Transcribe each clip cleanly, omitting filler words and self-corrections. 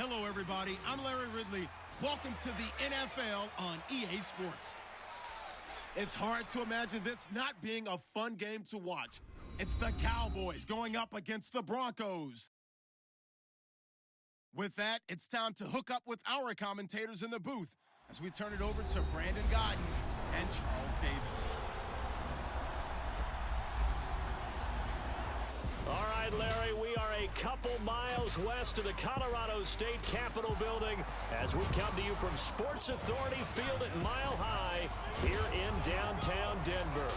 Hello, everybody. I'm Larry Ridley. Welcome to the NFL on EA Sports. It's hard to imagine this not being a fun game to watch. It's the Cowboys going up against the Broncos. With that, it's time to hook up with our commentators in the booth as we turn it over to Brandon Godden and Charles Davis. All right, Larry, we are a couple miles west of the Colorado State Capitol building as we come to you from Sports Authority Field at Mile High here in downtown Denver.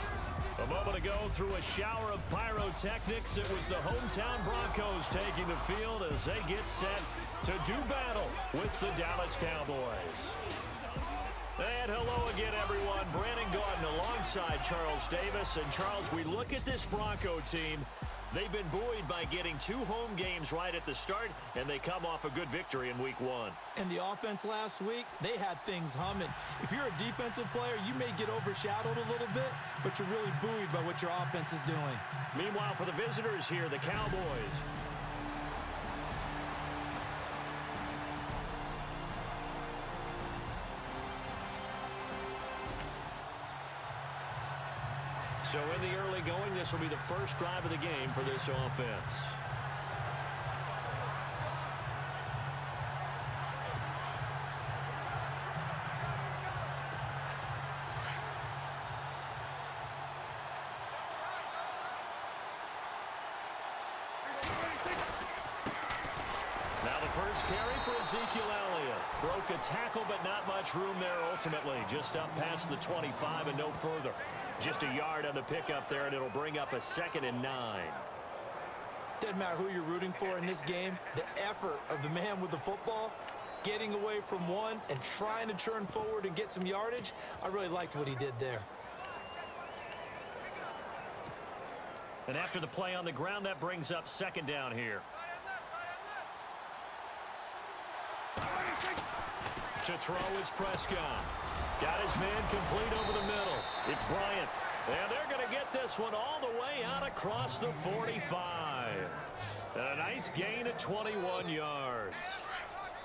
A moment ago, through a shower of pyrotechnics, it was the hometown Broncos taking the field as they get set to do battle with the Dallas Cowboys. And hello again, everyone. Brandon Gaudin alongside Charles Davis. And, Charles, we look at this Bronco team. They've been buoyed by getting 2 home games right at the start, and they come off a good victory in Week 1. And the offense last week, they had things humming. If you're a defensive player, you may get overshadowed a little bit, but you're really buoyed by what your offense is doing. Meanwhile, for the visitors here, the Cowboys. So in the early going, this will be the first drive of the game for this offense. Now the first carry for Ezekiel Elliott. Broke a tackle, but not much room there ultimately. Just up past the 25 and no further. Just a yard on the pickup there, and it'll bring up a 2nd and 9. Doesn't matter who you're rooting for in this game. The effort of the man with the football, getting away from one and trying to turn forward and get some yardage, I really liked what he did there. And after the play on the ground, that brings up 2nd down here. To throw is Prescott. Got his man complete over the middle. It's Bryant. And they're going to get this one all the way out across the 45. And a nice gain of 21 yards.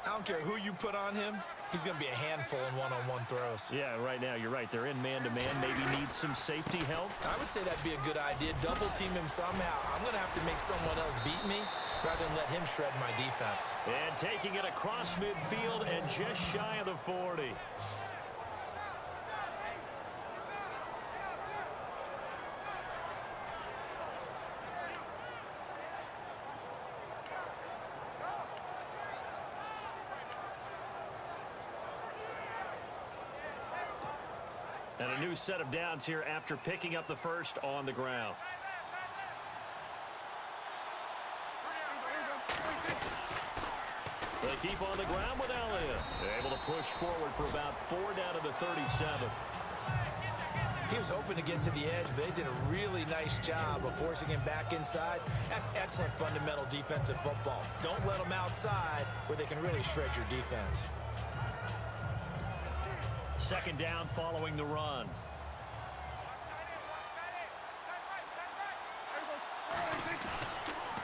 I don't care who you put on him. He's going to be a handful in one-on-one throws. Yeah, right now, you're right. They're in man-to-man. Maybe need some safety help. I would say that'd be a good idea. Double team him somehow. I'm going to have to make someone else beat me rather than let him shred my defense. And taking it across midfield and just shy of the 40. And a new set of downs here after picking up the first on the ground. They keep on the ground with Elliott. They're able to push forward for about 4 down to the 37. He was hoping to get to the edge, but they did a really nice job of forcing him back inside. That's excellent fundamental defensive football. Don't let them outside where they can really shred your defense. 2nd down following the run.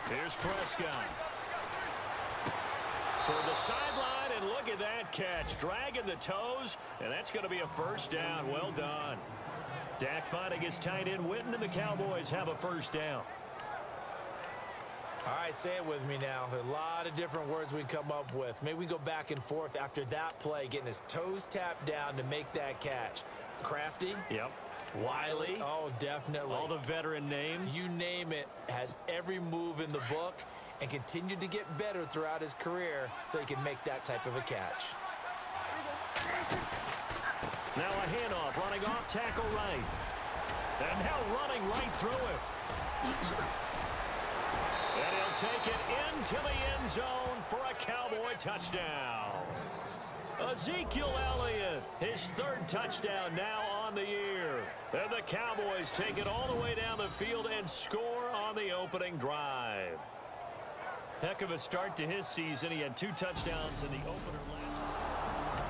Here's Prescott. Toward the sideline, and look at that catch. Dragging the toes, and that's going to be a 1st down. Well done. Dak finding his tight end Witten, and the Cowboys have a 1st down. All right, say it with me now. There are a lot of different words we come up with. Maybe we go back and forth after that play, getting his toes tapped down to make that catch. Crafty? Yep. Wiley? Oh, definitely. All the veteran names? You name it. Has every move in the book and continued to get better throughout his career so he can make that type of a catch. Now a handoff, running off tackle right. And now running right through it. And he'll take it into the end zone for a Cowboy touchdown. Ezekiel Elliott, his 3rd touchdown now on the year. And the Cowboys take it all the way down the field and score on the opening drive. Heck of a start to his season. He had 2 touchdowns in the opener last year.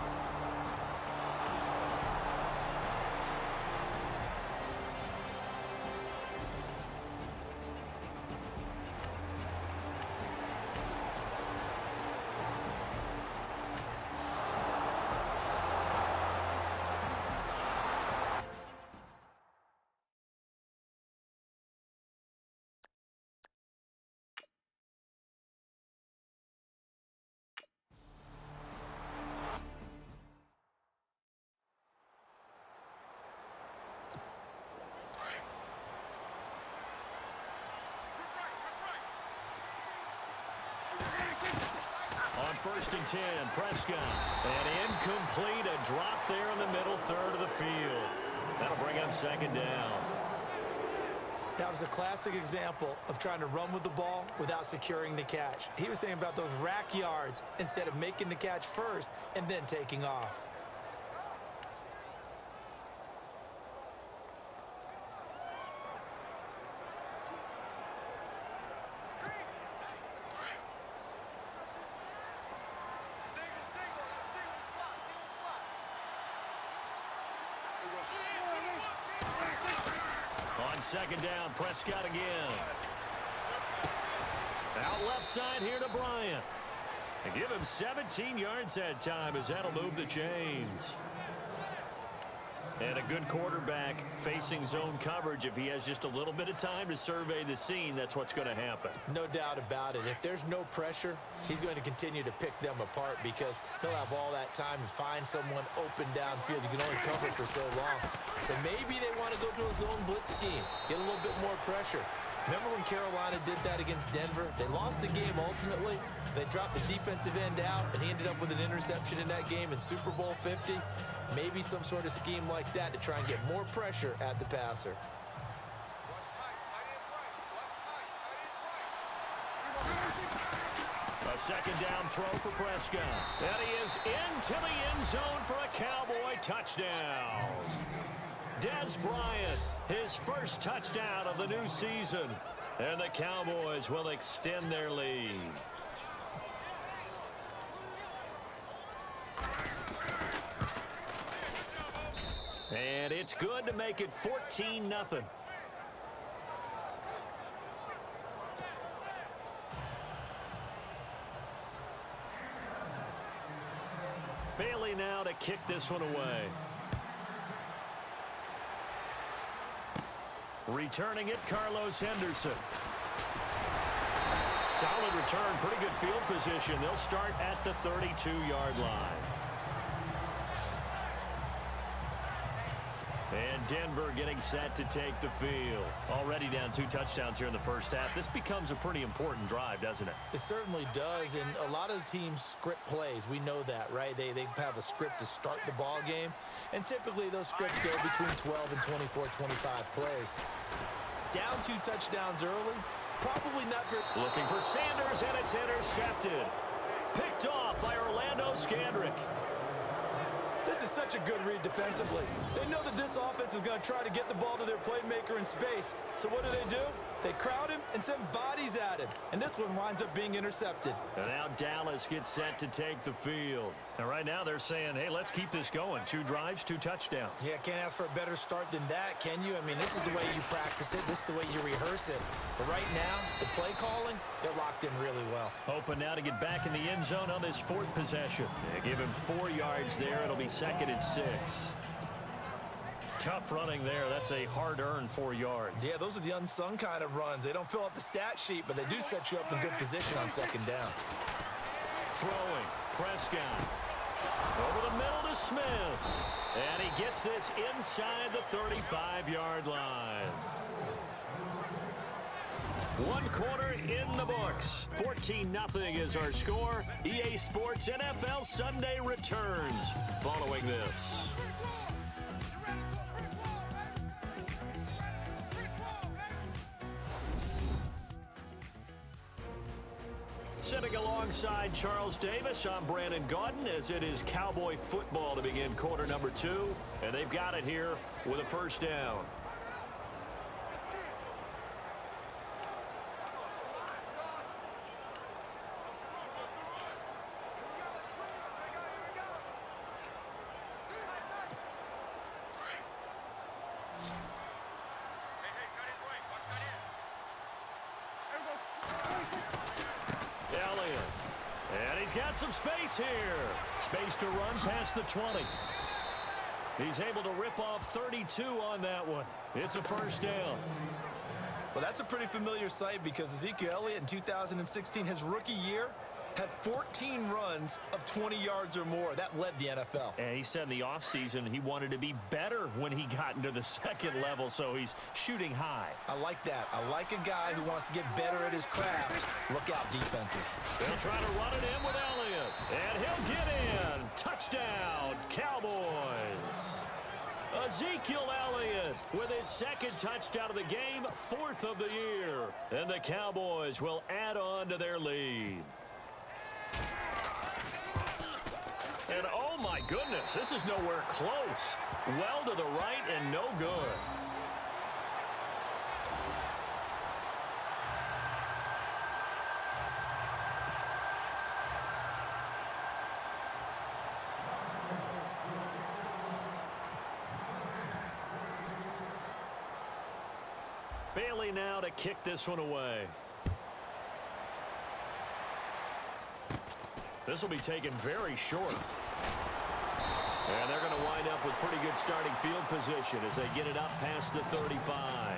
1st and 10. Prescott. And incomplete. A drop there in the middle third of the field. That'll bring up 2nd down. That was a classic example of trying to run with the ball without securing the catch. He was thinking about those rack yards instead of making the catch first and then taking off. On 2nd down, Prescott again. Out left side here to Bryant. And give him 17 yards that time as that'll move the chains. And a good quarterback facing zone coverage. If he has just a little bit of time to survey the scene, that's what's going to happen. No doubt about it. If there's no pressure, he's going to continue to pick them apart because he'll have all that time to find someone open downfield. You can only cover for so long. So maybe they want to go to a zone blitz scheme, get a little bit more pressure. Remember when Carolina did that against Denver? They lost the game ultimately. They dropped the defensive end out, and he ended up with an interception in that game in Super Bowl 50. Maybe some sort of scheme like that to try and get more pressure at the passer. A 2nd down throw for Prescott. And he is into the end zone for a Cowboy touchdown. Des Bryant, his first touchdown of the new season. And the Cowboys will extend their lead. And it's good to make it 14-0. Bailey now to kick this one away. Returning it, Carlos Henderson. Solid return, pretty good field position. They'll start at the 32-yard line. And Denver getting set to take the field. Already down 2 touchdowns here in the first half. This becomes a pretty important drive, doesn't it? It certainly does, and a lot of the teams script plays. We know that, right? They have a script to start the ball game, and typically those scripts go between 12 and 24, 25 plays. Down 2 touchdowns early, probably not very... Looking for Sanders, and it's intercepted. Picked off by Orlando Scandrick. This is such a good read defensively. They know that this offense is going to try to get the ball to their playmaker in space. So what do? They crowd him and send bodies at him. And this one winds up being intercepted. And now Dallas gets set to take the field. And right now they're saying, hey, let's keep this going. 2 drives, 2 touchdowns. Yeah, can't ask for a better start than that, can you? I mean, this is the way you practice it. This is the way you rehearse it. But right now, the play calling, they're locked in really well. Hoping now to get back in the end zone on this 4th possession. They give him 4 yards there. It'll be 2nd and 6. Tough running there. That's a hard-earned 4 yards. Yeah, those are the unsung kind of runs. They don't fill up the stat sheet, but they do set you up in good position on 2nd down. Throwing, Prescott. Over the middle to Smith. And he gets this inside the 35-yard line. 1 quarter in the books. 14-0 is our score. EA Sports NFL Sunday returns following this. Sitting alongside Charles Davis, I'm Brandon Gaudin as it is Cowboy football to begin quarter number 2. And they've got it here with a 1st down. Got some space here. Space to run past the 20. He's able to rip off 32 on that one. It's a 1st down. Well, that's a pretty familiar sight because Ezekiel Elliott in 2016, his rookie year, had 14 runs of 20 yards or more. That led the NFL. And he said in the offseason he wanted to be better when he got into the second level, so he's shooting high. I like that. I like a guy who wants to get better at his craft. Look out, defenses. They'll try to run it in with Elliott, and he'll get in. Touchdown, Cowboys. Ezekiel Elliott with his second touchdown of the game, 4th of the year. And the Cowboys will add on to their lead. And oh my goodness, this is nowhere close. Well to the right and no good. Bailey now to kick this one away. This will be taken very short. And they're going to wind up with pretty good starting field position as they get it up past the 35.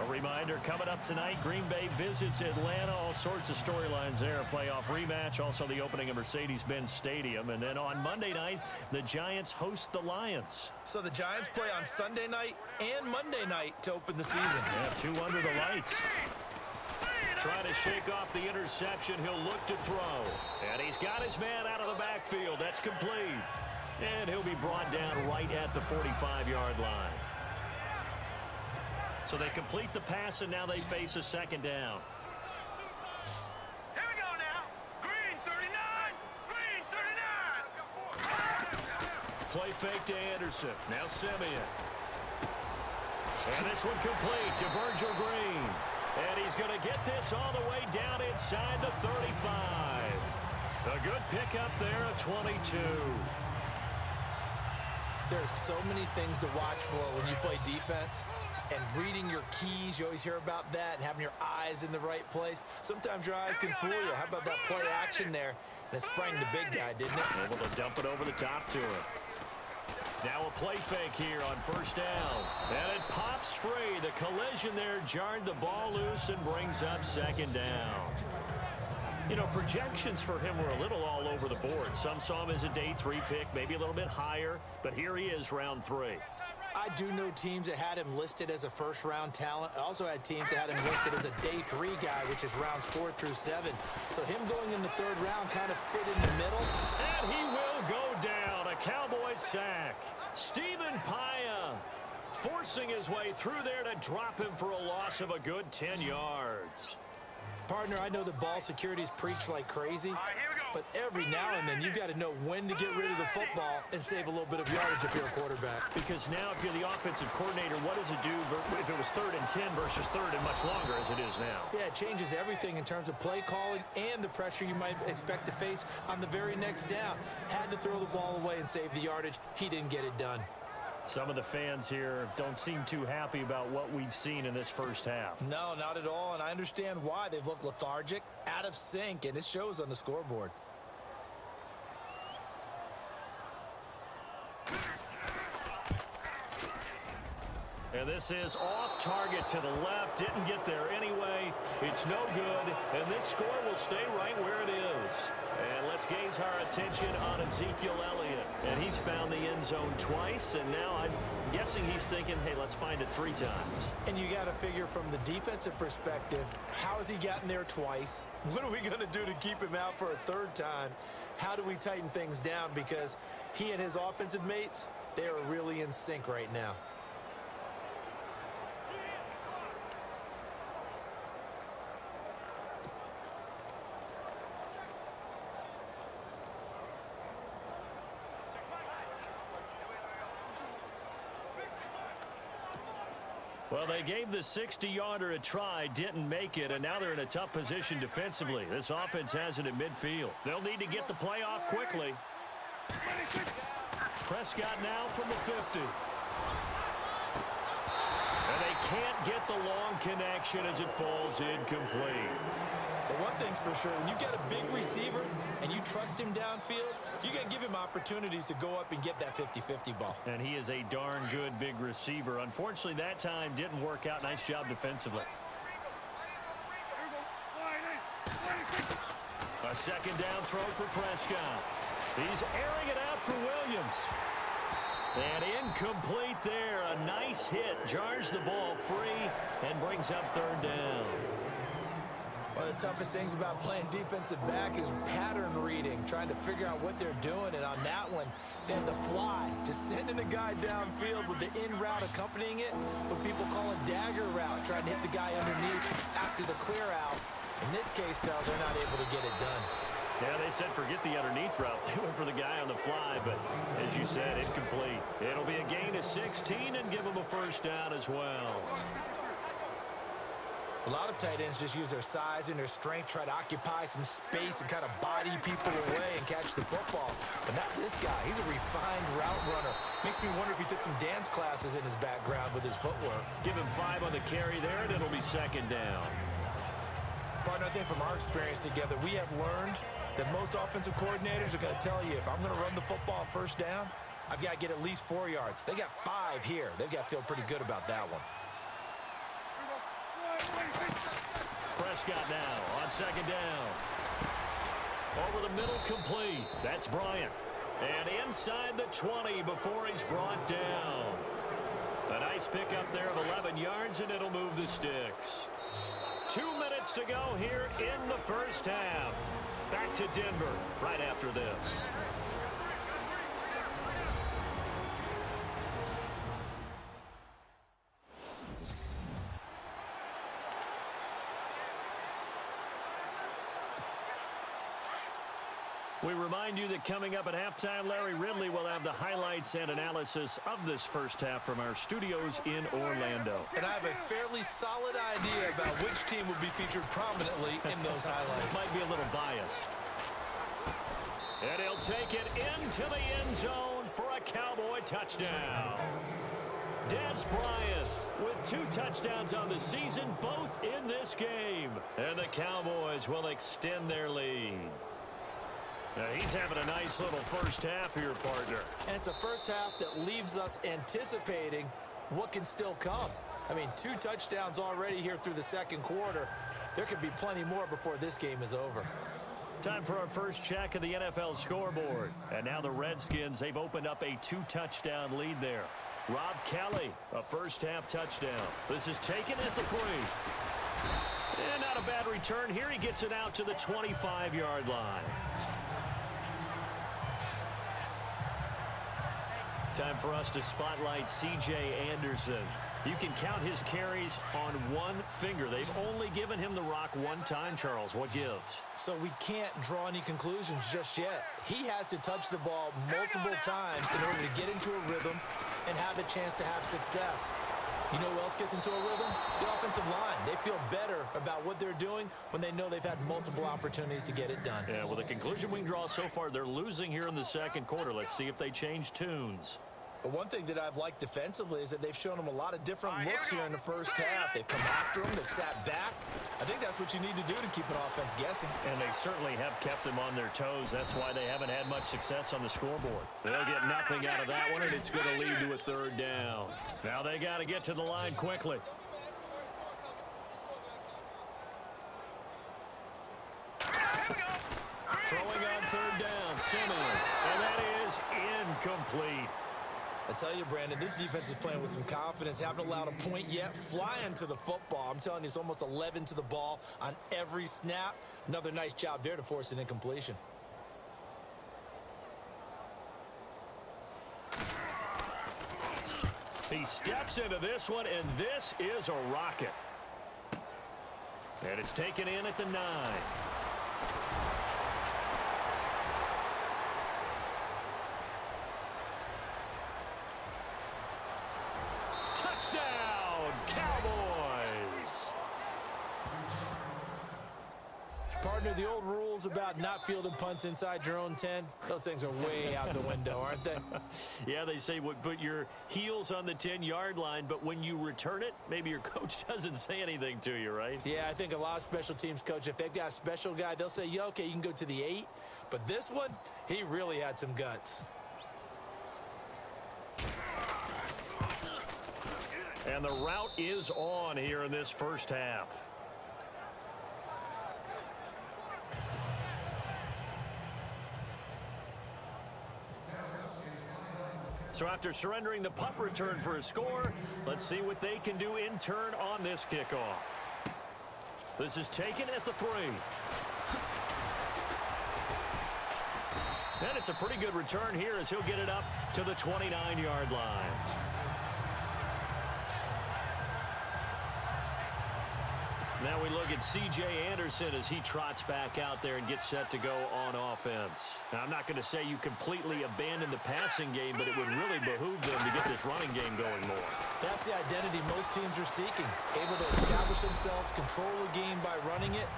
A reminder, coming up tonight, Green Bay visits Atlanta. All sorts of storylines there. A playoff rematch, also the opening of Mercedes-Benz Stadium. And then on Monday night, the Giants host the Lions. So the Giants play on Sunday night and Monday night to open the season. Yeah, 2 under the lights. Trying to shake off the interception. He'll look to throw. And he's got his man out of the backfield. That's complete. And he'll be brought down right at the 45-yard line. So they complete the pass, and now they face a second down. Here we go now. Green 39. Green 39. Play fake to Anderson. Now Simeon. And this one complete to Virgil Green. And he's going to get this all the way down inside the 35. A good pickup there at 22. There's so many things to watch for when you play defense. And reading your keys, you always hear about that, and having your eyes in the right place. Sometimes your eyes can fool you. How about that play action there? And it sprang the big guy, didn't it? Able to dump it over the top to him. Now a play fake here on first down. And it pops free. The collision there jarred the ball loose and brings up second down. You know, projections for him were a little all over the board. Some saw him as a day 3 pick, maybe a little bit higher. But here he is, round 3. I do know teams that had him listed as a first-round talent. I also had teams that had him listed as a day 3 guy, which is rounds 4 through 7. So him going in the 3rd round kind of fit in the middle. And he will go down. A Cowboys sack. Stephen Paya forcing his way through there to drop him for a loss of a good 10 yards. Partner, I know the ball securities preach like crazy, Here we go. but every now and then you got to know when to get rid of the football and save a little bit of yardage if you're a quarterback. Because now if you're the offensive coordinator, what does it do if it was 3rd and 10 versus 3rd and much longer as it is now? Yeah, it changes everything in terms of play calling and the pressure you might expect to face on the very next down. Had to throw the ball away and save the yardage. He didn't get it done. Some of the fans here don't seem too happy about what we've seen in this first half. No, not at all, and I understand why. They've looked lethargic, out of sync, and it shows on the scoreboard. And this is off target to the left. Didn't get there anyway. It's no good. And this score will stay right where it is. And let's gaze our attention on Ezekiel Elliott. And he's found the end zone twice. And now I'm guessing he's thinking, hey, let's find it 3 times. And you got to figure from the defensive perspective, how has he gotten there twice? What are we going to do to keep him out for a 3rd time? How do we tighten things down? Because he and his offensive mates, they are really in sync right now. Well, they gave the 60-yarder a try, didn't make it, and now they're in a tough position defensively. This offense has it at midfield. They'll need to get the play off quickly. Prescott now from the 50. And they can't get the long connection as it falls incomplete. But one thing's for sure, when you got a big receiver and you trust him downfield, you got to give him opportunities to go up and get that 50-50 ball. And he is a darn good big receiver. Unfortunately, that time didn't work out. Nice job defensively. A second down throw for Prescott. He's airing it out for Williams. And incomplete there. A nice hit. Jars the ball free and brings up third down. One of the toughest things about playing defensive back is pattern reading, trying to figure out what they're doing. And on that one, they had the fly, just sending a guy downfield with the in route accompanying it, what people call a dagger route, trying to hit the guy underneath after the clear out. In this case, though, they're not able to get it done. Yeah, they said forget the underneath route. They went for the guy on the fly, but as you said, incomplete. It'll be a gain of 16 and give them a first down as well. A lot of tight ends just use their size and their strength, try to occupy some space and kind of body people away and catch the football. But not this guy. He's a refined route runner. Makes me wonder if he took some dance classes in his background with his footwork. Give him 5 on the carry there, and it'll be second down. Partner, I think from our experience together, we have learned that most offensive coordinators are going to tell you, if I'm going to run the football on first down, I've got to get at least 4 yards. They got 5 here. They've got to feel pretty good about that one. Prescott now on second down. Over the middle, complete. That's Bryant. And inside the 20 before he's brought down. A nice pickup there of 11 yards, and it'll move the sticks. 2 minutes to go here in the first half. Back to Denver right after this. We remind you that coming up at halftime, Larry Ridley will have the highlights and analysis of this first half from our studios in Orlando. And I have a fairly solid idea about which team will be featured prominently in those highlights. Might be a little biased. And he'll take it into the end zone for a Cowboy touchdown. Dez Bryant with 2 touchdowns on the season, both in this game. And the Cowboys will extend their lead. Now he's having a nice little first half here, partner. And it's a first half that leaves us anticipating what can still come. I mean, 2 touchdowns already here through the second quarter. There could be plenty more before this game is over. Time for our first check of the NFL scoreboard. And now the Redskins, they've opened up a 2-touchdown lead there. Rob Kelly, a first-half touchdown. This is taken at the 3. And not a bad return here. He gets it out to the 25-yard line. Time for us to spotlight C.J. Anderson. You can count his carries on 1 finger. They've only given him the rock 1 time, Charles. What gives? So we can't draw any conclusions just yet. He has to touch the ball multiple times in order to get into a rhythm and have a chance to have success. You know who else gets into a rhythm? The offensive line. They feel better about what they're doing when they know they've had multiple opportunities to get it done. Yeah, well, the conclusion we can draw so far, they're losing here in the second quarter. Let's see if they change tunes. But one thing that I've liked defensively is that they've shown them a lot of different looks here in the first half. They've come after them. They've sat back. I think that's what you need to do to keep an offense guessing. And they certainly have kept them on their toes. That's why they haven't had much success on the scoreboard. They'll get nothing out of that one, and it's going to lead to a third down. Now they got to get to the line quickly. Throwing on third down, Simmons. And that is incomplete. I tell you, Brandon, this defense is playing with some confidence. Haven't allowed a point yet. Flying to the football. I'm telling you, it's almost 11 to the ball on every snap. Another nice job there to force an incompletion. He steps into this one, and this is a rocket. And it's taken in at the 9. Touchdown, Cowboys! Partner, the old rules about not fielding punts inside your own 10, those things are way out the window, aren't they? Yeah, they say put your heels on the 10-yard line, but when you return it, maybe your coach doesn't say anything to you, right? Yeah, I think a lot of special teams coach, if they've got a special guy, they'll say, yeah, okay, you can go to the 8. But this one, he really had some guts. And the route is on here in this first half. So after surrendering the punt return for a score, let's see what they can do in turn on this kickoff. This is taken at the 3. And it's a pretty good return here as he'll get it up to the 29-yard line. Now we look at C.J. Anderson as he trots back out there and gets set to go on offense. Now, I'm not going to say you completely abandon the passing game, but it would really behoove them to get this running game going more. That's the identity most teams are seeking. Able to establish themselves, control the game by running it,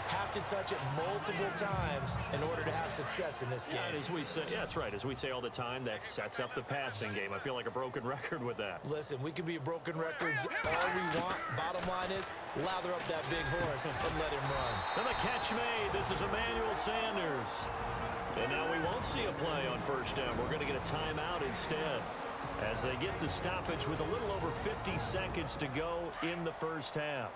have to touch it multiple times in order to have success in this game. And as we say, yeah, that's right. As we say all the time, that sets up the passing game. I feel like a broken record with that. Listen, we can be broken records all we want. Bottom line is, lather up that big horse and let him run. And the catch made. This is Emmanuel Sanders. And now we won't see a play on first down. We're going to get a timeout instead as they get the stoppage with a little over 50 seconds to go in the first half.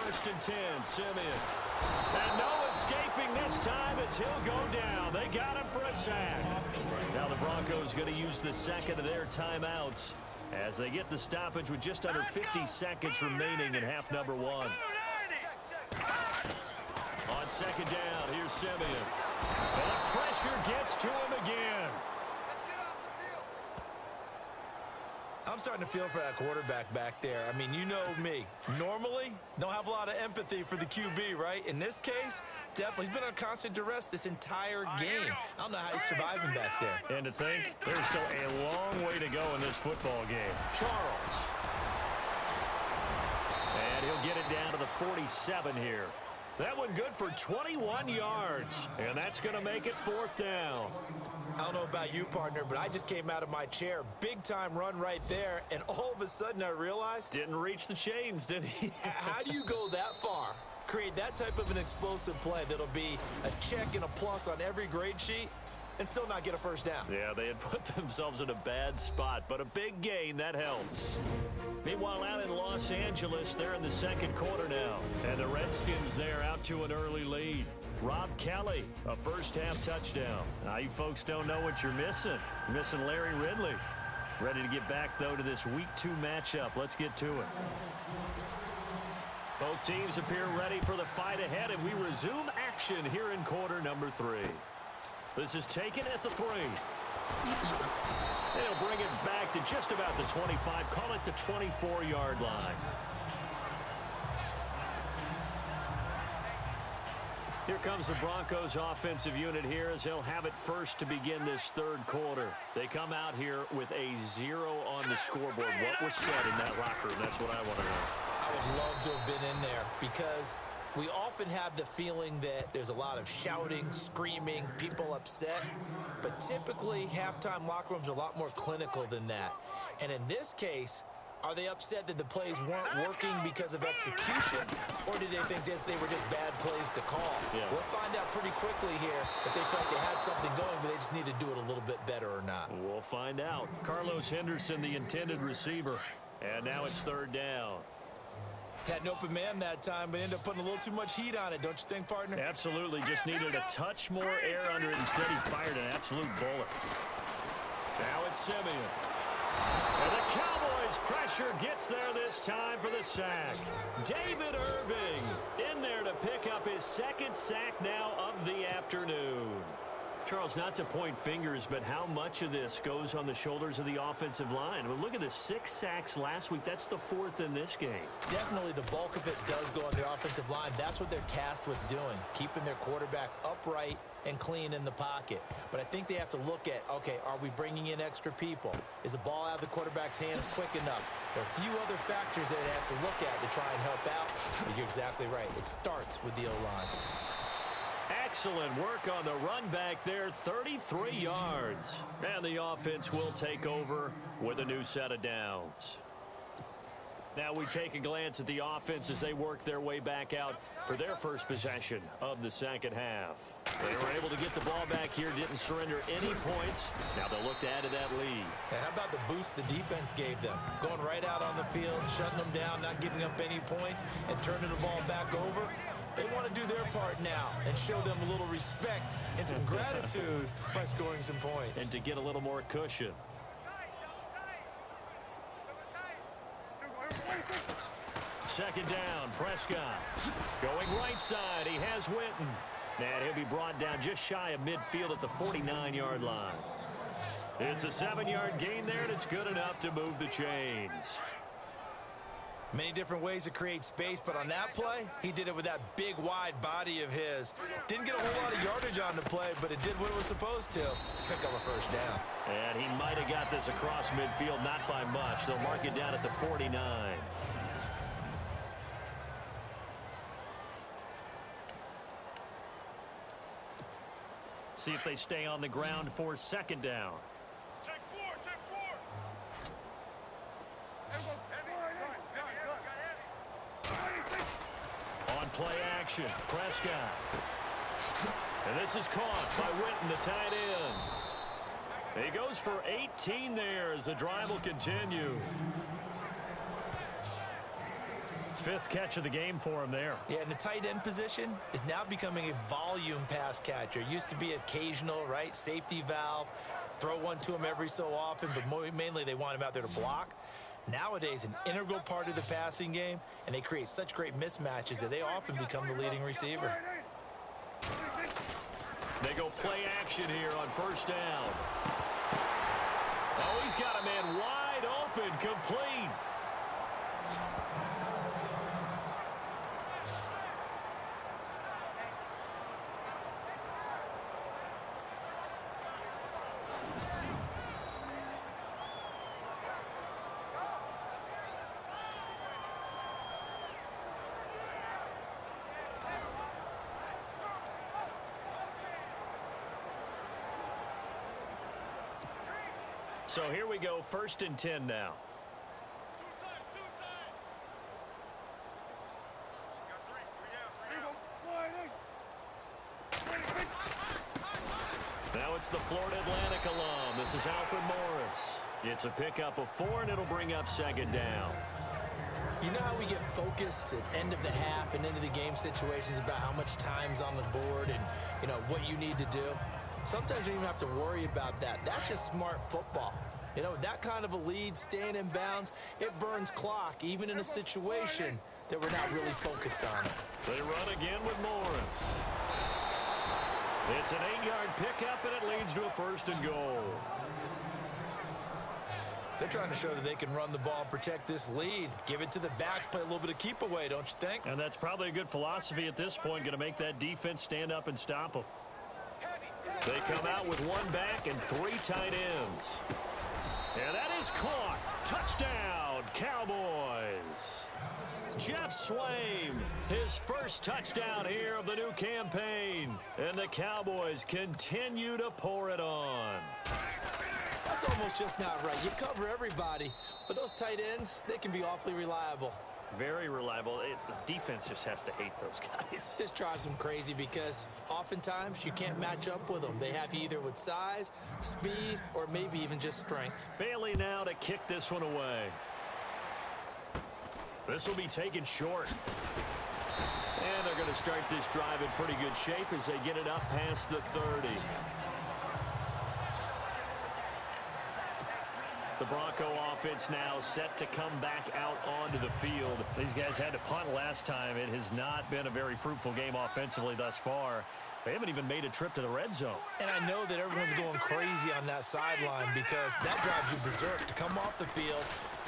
First and 10, Simeon. And no escaping this time as he'll go down. They got him for a sack. Now the Broncos going to use the second of their timeouts as they get the stoppage with just under 50 seconds remaining in half number 1. On second down, here's Simeon. And the pressure gets to him again. I'm starting to feel for that quarterback back there. I mean, you know me. Normally, don't have a lot of empathy for the QB, right? In this case, definitely. He's been on constant duress this entire game. I don't know how he's surviving back there. And to think, there's still a long way to go in this football game. Charles. And he'll get it down to the 47 here. That one good for 21 yards. And that's going to make it 4th down. I don't know about you, partner, but I just came out of my chair. Big-time run right there, and all of a sudden I realized... Didn't reach the chains, did he? How do you go that far? Create that type of an explosive play that'll be a check and a plus on every grade sheet and still not get a first down. Yeah, they had put themselves in a bad spot, but a big gain, that helps. Meanwhile, out in Los Angeles, they're in the second quarter now, and the Redskins there out to an early lead. Rob Kelly, a first-half touchdown. Now, you folks don't know what you're missing. You're missing Larry Ridley. Ready to get back, though, to this Week 2 matchup. Let's get to it. Both teams appear ready for the fight ahead, and we resume action here in quarter number 3. This is taken at the 3. They'll bring it back to just about the 25. Call it the 24-yard line. Here comes the Broncos offensive unit here as they'll have it first to begin this third quarter. They come out here with a 0 on the scoreboard. What was said in that locker room? That's what I want to know. I would love to have been in there because we often have the feeling that there's a lot of shouting, screaming, people upset. But typically, halftime locker rooms are a lot more clinical than that. And in this case, are they upset that the plays weren't working because of execution, or did they think they were just bad plays to call? Yeah. We'll find out pretty quickly here if they felt they had something going, but they just need to do it a little bit better or not. We'll find out. Carlos Henderson, the intended receiver. And now it's third down. Had an open man that time, but ended up putting a little too much heat on it, don't you think, partner? Absolutely. Just needed a touch more air under it. Instead, he fired an absolute bullet. Now it's Simeon. And the Cowboys pressure gets there this time for the sack. David Irving in there to pick up his second sack now of the afternoon. Charles, not to point fingers, but how much of this goes on the shoulders of the offensive line? I mean, look at the 6 sacks last week. That's the 4th in this game. Definitely the bulk of it does go on the offensive line. That's what they're tasked with doing, keeping their quarterback upright and clean in the pocket. But I think they have to look at, okay, are we bringing in extra people? Is the ball out of the quarterback's hands quick enough? There are a few other factors that they have to look at to try and help out. But you're exactly right. It starts with the O-line. Excellent work on the run back there, 33 yards. And the offense will take over with a new set of downs. Now we take a glance at the offense as they work their way back out for their first possession of the second half. They were able to get the ball back here, didn't surrender any points. Now they'll look to add to that lead. And how about the boost the defense gave them? Going right out on the field, shutting them down, not giving up any points, and turning the ball back over. They want to do their part now and show them a little respect and some gratitude by scoring some points. And to get a little more cushion. Second down, Prescott. Going right side, he has Witten. And he'll be brought down just shy of midfield at the 49-yard line. It's a 7-yard gain there, and it's good enough to move the chains. Many different ways to create space, but on that play, he did it with that big, wide body of his. Didn't get a whole lot of yardage on the play, but it did what it was supposed to. Pick up a first down. And he might have got this across midfield, not by much. They'll mark it down at the 49. See if they stay on the ground for second down. Check four, check four. On play action, Prescott. And this is caught by Witten, the tight end. He goes for 18 there as the drive will continue. Fifth catch of the game for him there. Yeah, and the tight end position is now becoming a volume pass catcher. Used to be occasional, right? Safety valve. Throw one to him every so often, but mainly they want him out there to block. Nowadays, an integral part of the passing game, and they create such great mismatches that they often become the leading receiver. They go play action here on first down. Oh, he's got a man wide open, complete. So here we go, 1st and 10 now. Now it's the Florida Atlantic alum. This is Alfred Morris. It's a pickup of 4, and it'll bring up second down. You know how we get focused at end of the half and into the game situations about how much time's on the board and, you know, what you need to do? Sometimes you don't even have to worry about that. That's just smart football. You know, that kind of a lead, staying in bounds, it burns clock, even in a situation that we're not really focused on. They run again with Morris. It's an 8-yard pickup, and it leads to a 1st and goal. They're trying to show that they can run the ball and protect this lead. Give it to the backs, play a little bit of keep away, don't you think? And that's probably a good philosophy at this point, going to make that defense stand up and stop them. They come out with 1 back and 3 tight ends. And that is caught. Touchdown, Cowboys. Jeff Swaim, his first touchdown here of the new campaign. And the Cowboys continue to pour it on. That's almost just not right. You cover everybody, but those tight ends, they can be awfully reliable. Very reliable. The defense just has to hate those guys. Just drives them crazy because oftentimes you can't match up with them. They have you either with size, speed, or maybe even just strength. Bailey now to kick this one away. This will be taken short. And they're going to start this drive in pretty good shape as they get it up past the 30. The Bronco offense now set to come back out onto the field. These guys had to punt last time. It has not been a very fruitful game offensively thus far. They haven't even made a trip to the red zone. And I know that everyone's going crazy on that sideline because that drives you berserk to come off the field,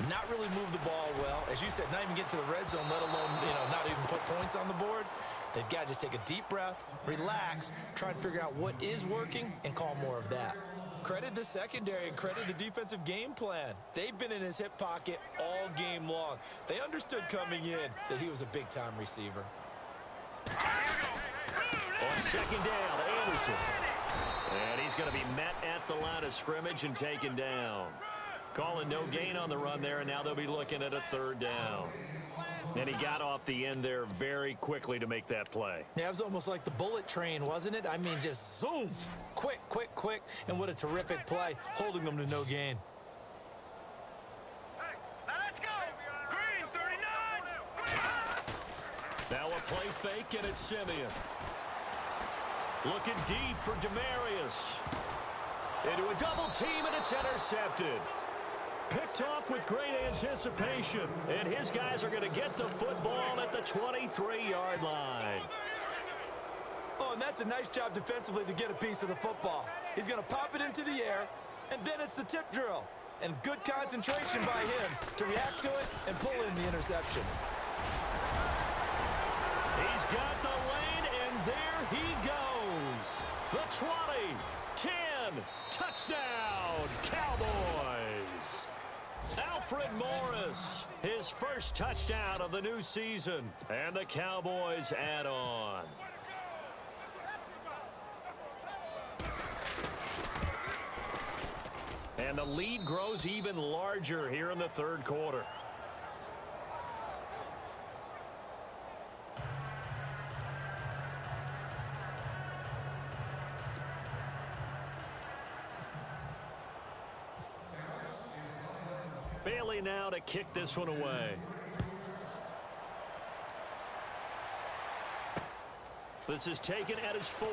not really move the ball well. As you said, not even get to the red zone, let alone, not even put points on the board. They've got to just take a deep breath, relax, try and figure out what is working, and call more of that. Credit the secondary and credit the defensive game plan. They've been in his hip pocket all game long. They understood coming in that he was a big-time receiver. On second down, Anderson. And he's going to be met at the line of scrimmage and taken down. Calling no gain on the run there, and now they'll be looking at a third down. And he got off the end there very quickly to make that play. Yeah, it was almost like the bullet train, wasn't it? I mean, just zoom. Quick, quick, quick. And what a terrific play, holding them to no gain. Hey, now let's go. Green, 39. Now a play fake, and it's Simeon. Looking deep for Demarius. Into a double team, and it's intercepted. Picked off with great anticipation, and his guys are going to get the football at the 23-yard line. Oh, and that's a nice job defensively to get a piece of the football. He's going to pop it into the air, and then it's the tip drill. And good concentration by him to react to it and pull in the interception. He's got the lane, and there he goes. The 20, 10, touchdown, Cowboys. Alfred Morris, his first touchdown of the new season, and the Cowboys add on. And the lead grows even larger here in the third quarter. Bailey now to kick this one away. This is taken at his 4.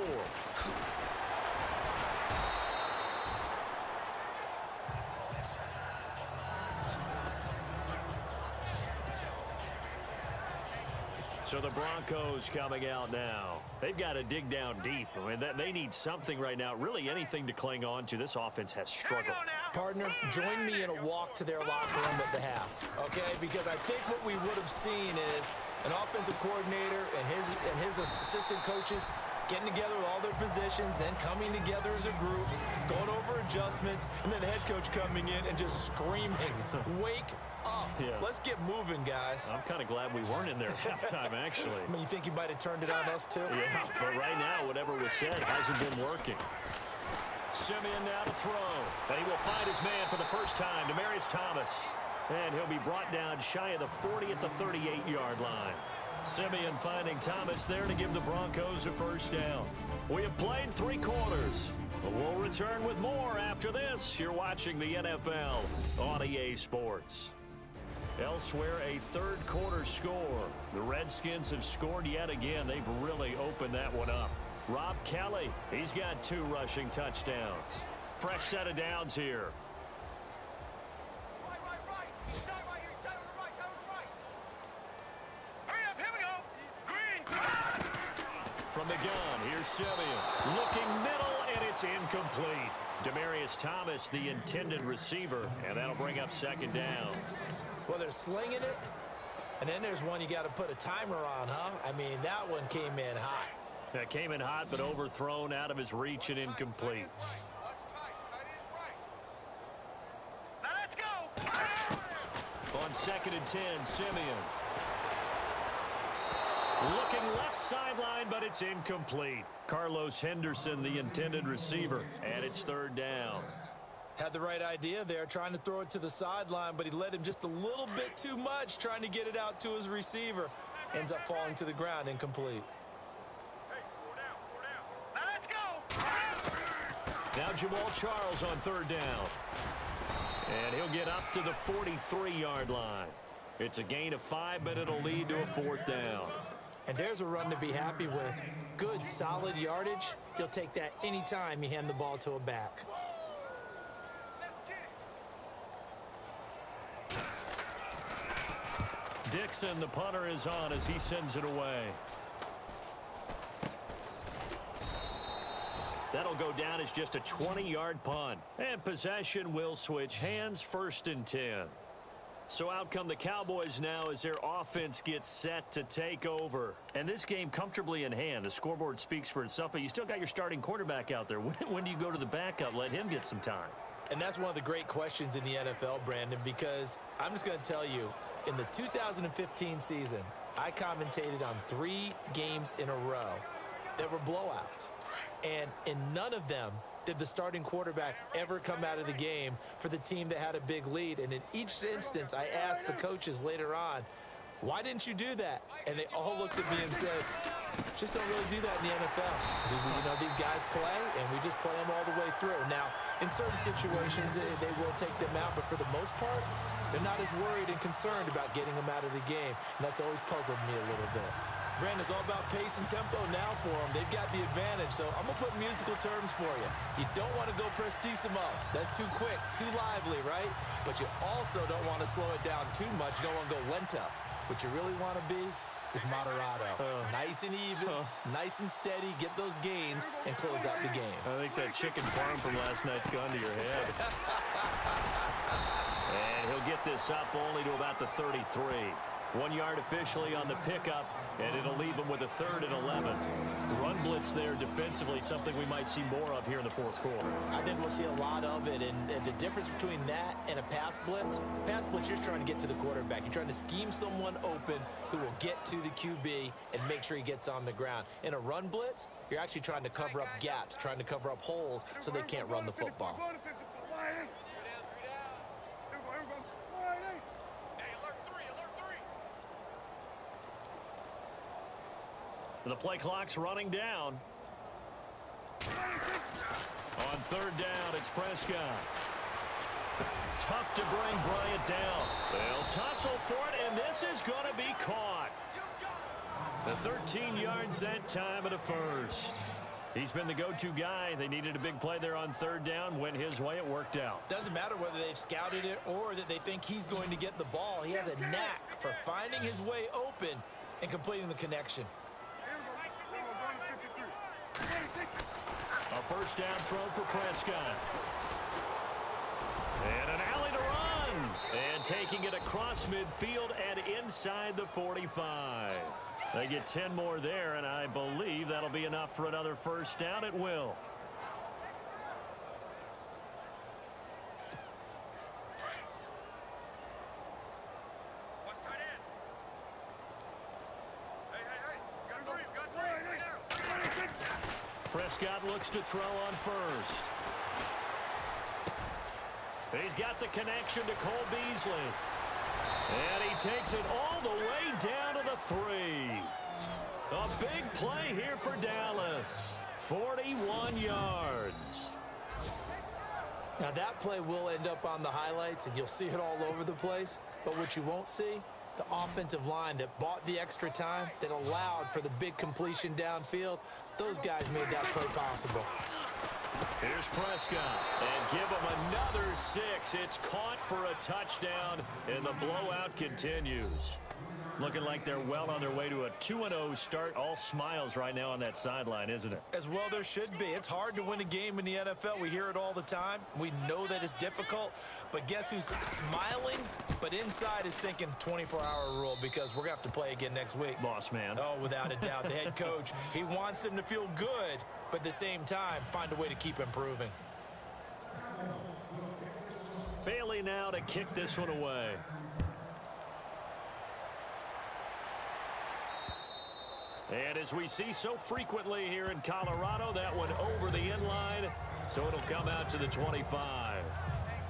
So the Broncos coming out now. They've got to dig down deep. I mean, they need something right now, really anything to cling on to. This offense has struggled. Partner, join me in a walk to their locker room at the half, okay? Because I think what we would have seen is an offensive coordinator and his assistant coaches getting together with all their positions, then coming together as a group, going over adjustments, and then the head coach coming in and just screaming, wake up. Yeah. Let's get moving, guys. I'm kind of glad we weren't in there at halftime, actually. I mean, you think you might have turned it on us, too? Yeah, but right now, whatever was said hasn't been working. Simeon now to throw. And he will find his man for the first time, Demarius Thomas. And he'll be brought down shy of the 40 at the 38-yard line. Simeon finding Thomas there to give the Broncos a first down. We have played 3 quarters. We'll return with more after this. You're watching the NFL on EA Sports. Elsewhere, a third quarter score. The Redskins have scored yet again. They've really opened that one up. Rob Kelly, he's got 2 rushing touchdowns. Fresh set of downs here. Right. Down to the right. Hurry up, here we go. Green. From the gun, here's Simeon. Looking middle, and it's incomplete. Demarius Thomas, the intended receiver, and that'll bring up second down. Well, they're slinging it, and then there's one you got to put a timer on, huh? I mean, that one came in hot. That came in hot, but overthrown out of his reach and incomplete. Now let's go. On 2nd and 10, Simeon. Looking left sideline, but it's incomplete. Carlos Henderson, the intended receiver, and it's third down. Had the right idea there, trying to throw it to the sideline, but he led him just a little bit too much, trying to get it out to his receiver. Ends up falling to the ground, incomplete. Hey, 4 down. Now let's go. Now Jamal Charles on third down. And he'll get up to the 43-yard line. It's a gain of 5, but it'll lead to a 4th down. And there's a run to be happy with. Good, solid yardage. You'll take that anytime you hand the ball to a back. Dixon, the punter, is on as he sends it away. That'll go down as just a 20-yard punt. And possession will switch hands, 1st and 10. So out come the Cowboys now as their offense gets set to take over. And this game comfortably in hand. The scoreboard speaks for itself, but you still got your starting quarterback out there. When do you go to the backup? Let him get some time. And that's one of the great questions in the NFL, Brandon, because I'm just going to tell you, in the 2015 season, I commentated on 3 games in a row that were blowouts. And in none of them did the starting quarterback ever come out of the game for the team that had a big lead. And in each instance, I asked the coaches later on, why didn't you do that? And they all looked at me and said, just don't really do that in the NFL. These guys play, and we just play them all the way through. Now, in certain situations, they will take them out, but for the most part, they're not as worried and concerned about getting them out of the game. And that's always puzzled me a little bit. Brandon, it's all about pace and tempo now for them. They've got the advantage, so I'm going to put musical terms for you. You don't want to go prestissimo. That's too quick, too lively, right? But you also don't want to slow it down too much. You don't want to go lento. What you really want to be is moderato. Nice and even, nice and steady, get those gains, and close out the game. I think that chicken parm from last night's gone to your head. And he'll get this up only to about the 33. 1 yard officially on the pickup, and it'll leave him with a 3rd and 11. Run blitz there defensively, something we might see more of here in the fourth quarter. I think we'll see a lot of it, and the difference between that and a pass blitz, you're just trying to get to the quarterback. You're trying to scheme someone open who will get to the QB and make sure he gets on the ground. In a run blitz, you're actually trying to cover up gaps, trying to cover up holes so they can't run the football. The play clock's running down. On 3rd down, it's Prescott. Tough to bring Bryant down. They'll tussle for it, and this is going to be caught. The 13 yards that time at a first. He's been the go-to guy. They needed a big play there on 3rd down. Went his way. It worked out. Doesn't matter whether they've scouted it or that they think he's going to get the ball. He has a knack for finding his way open and completing the connection. A 1st down throw for Prescott. And an alley to run. And taking it across midfield and inside the 45. They get 10 more there, and I believe that'll be enough for another 1st down. It will. Prescott looks to throw on 1st. He's got the connection to Cole Beasley. And he takes it all the way down to the 3. A big play here for Dallas. 41 yards. Now that play will end up on the highlights, and you'll see it all over the place. But what you won't see, the offensive line that bought the extra time, that allowed for the big completion downfield, those guys made that play possible. Here's Prescott, and give him another 6. It's caught for a touchdown, and the blowout continues. Looking like they're well on their way to a 2-0 start. All smiles right now on that sideline, isn't it? As well there should be. It's hard to win a game in the NFL. We hear it all the time. We know that it's difficult. But guess who's smiling, but inside is thinking 24-hour rule, because we're going to have to play again next week. Boss man. Oh, without a doubt. The head coach, he wants them to feel good, but at the same time, find a way to keep improving. Bailey now to kick this one away. And as we see so frequently here in Colorado, that one over the end line, so it'll come out to the 25.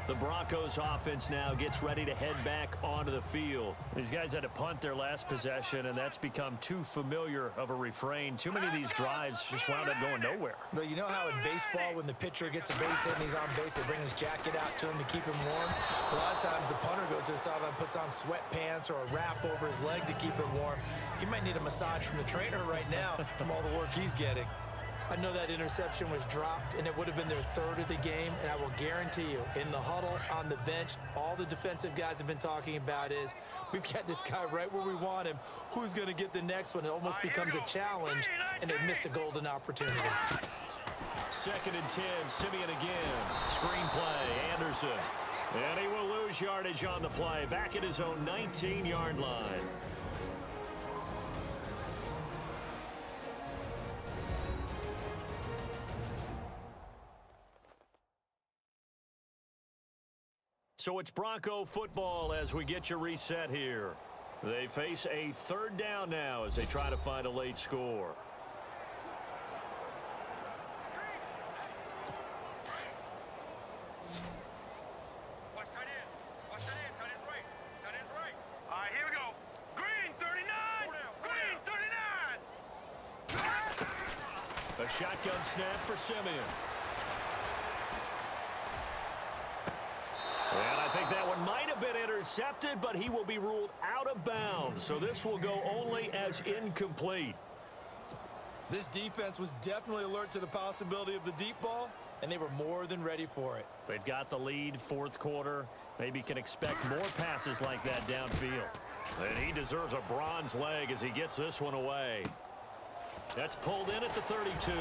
The Broncos offense now gets ready to head back onto the field. These guys had to punt their last possession, and that's become too familiar of a refrain. Too many of these drives just wound up going nowhere. But you know how in baseball, when the pitcher gets a base hit and he's on base, they bring his jacket out to him to keep him warm? A lot of times the punter goes to the sideline, puts on sweatpants or a wrap over his leg to keep him warm. He might need a massage from the trainer right now from all the work he's getting. I know that interception was dropped, and it would have been their 3rd of the game, and I will guarantee you, in the huddle, on the bench, all the defensive guys have been talking about is, we've got this guy right where we want him. Who's going to get the next one? It almost becomes a challenge, and they missed a golden opportunity. 2nd and 10, Simeon again. Screen play, Anderson. And he will lose yardage on the play, back at his own 19-yard line. So it's Bronco football as we get you reset here. They face a 3rd down now as they try to find a late score. A shotgun snap for Simeon. And I think that one might have been intercepted, but he will be ruled out of bounds. So this will go only as incomplete. This defense was definitely alert to the possibility of the deep ball, and they were more than ready for it. They've got the lead, fourth quarter. Maybe can expect more passes like that downfield. And he deserves a bronze leg as he gets this one away. That's pulled in at the 32.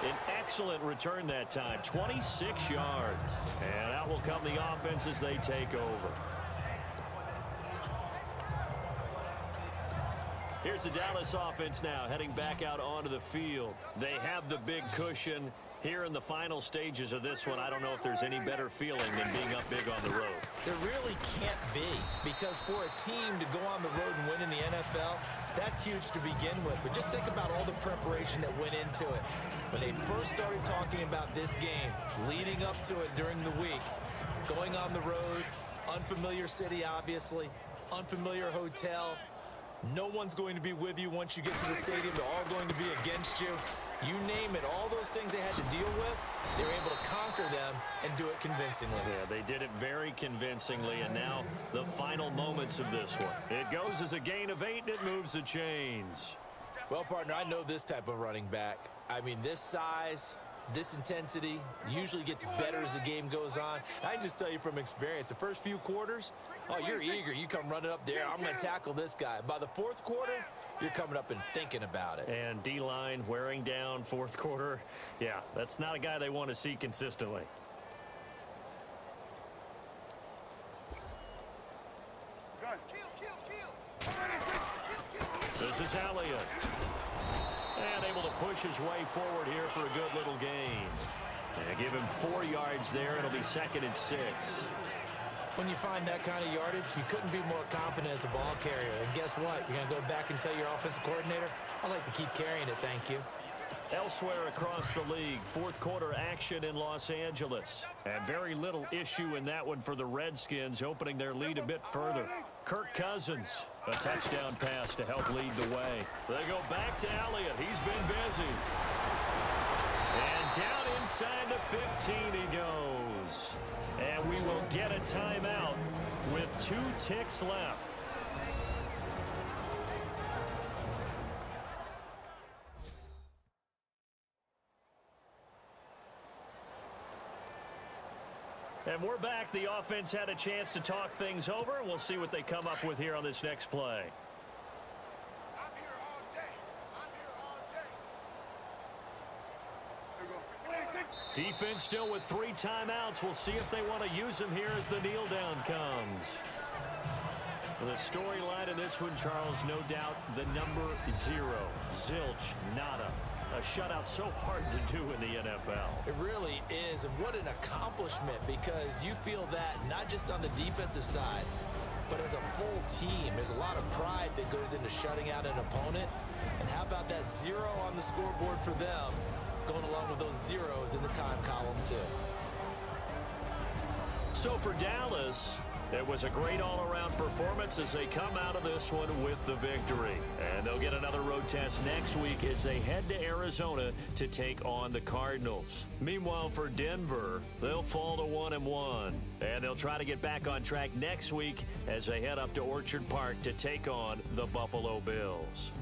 An excellent return that time, 26 yards. And out will come the offense as they take over. Here's the Dallas offense now heading back out onto the field. They have the big cushion. Here in the final stages of this one, I don't know if there's any better feeling than being up big on the road. There really can't be, because for a team to go on the road and win in the NFL, that's huge to begin with. But just think about all the preparation that went into it. When they first started talking about this game, leading up to it during the week, going on the road, unfamiliar city, obviously, unfamiliar hotel. No one's going to be with you once you get to the stadium. They're all going to be against you. You name it, all those things they had to deal with, they were able to conquer them and do it convincingly. Yeah, they did it very convincingly, and now the final moments of this one. It goes as a gain of 8, and it moves the chains. Well, partner, I know this type of running back. I mean, this size, this intensity usually gets better as the game goes on. I can just tell you from experience, the first few quarters, oh, you're eager. You come running up there, I'm going to tackle this guy. By the fourth quarter, you're coming up and thinking about it. And D-line wearing down fourth quarter. Yeah, that's not a guy they want to see consistently. This is Elliott. And able to push his way forward here for a good little gain. And give him 4 yards there. It'll be 2nd and 6. When you find that kind of yardage, you couldn't be more confident as a ball carrier. And guess what? You're going to go back and tell your offensive coordinator, I'd like to keep carrying it, thank you. Elsewhere across the league, fourth quarter action in Los Angeles. And very little issue in that one for the Redskins, opening their lead a bit further. Kirk Cousins, a touchdown pass to help lead the way. They go back to Elliott. He's been busy. And down inside the 15 he goes. And we will get a timeout with 2 ticks left. And we're back. The offense had a chance to talk things over. We'll see what they come up with here on this next play. I'm here all day. I'm here all day. Defense still with 3 timeouts. We'll see if they want to use them here as the kneel down comes. The storyline in this one, Charles, no doubt the number 0. Zilch, nada. A shutout so hard to do in the NFL. It really is, and what an accomplishment, because you feel that not just on the defensive side, but as a full team. There's a lot of pride that goes into shutting out an opponent. And how about that 0 on the scoreboard for them, going along with those zeros in the time column too. So for Dallas, it was a great all-around performance as they come out of this one with the victory. And they'll get another road test next week as they head to Arizona to take on the Cardinals. Meanwhile, for Denver, they'll fall to 1-1. And they'll try to get back on track next week as they head up to Orchard Park to take on the Buffalo Bills.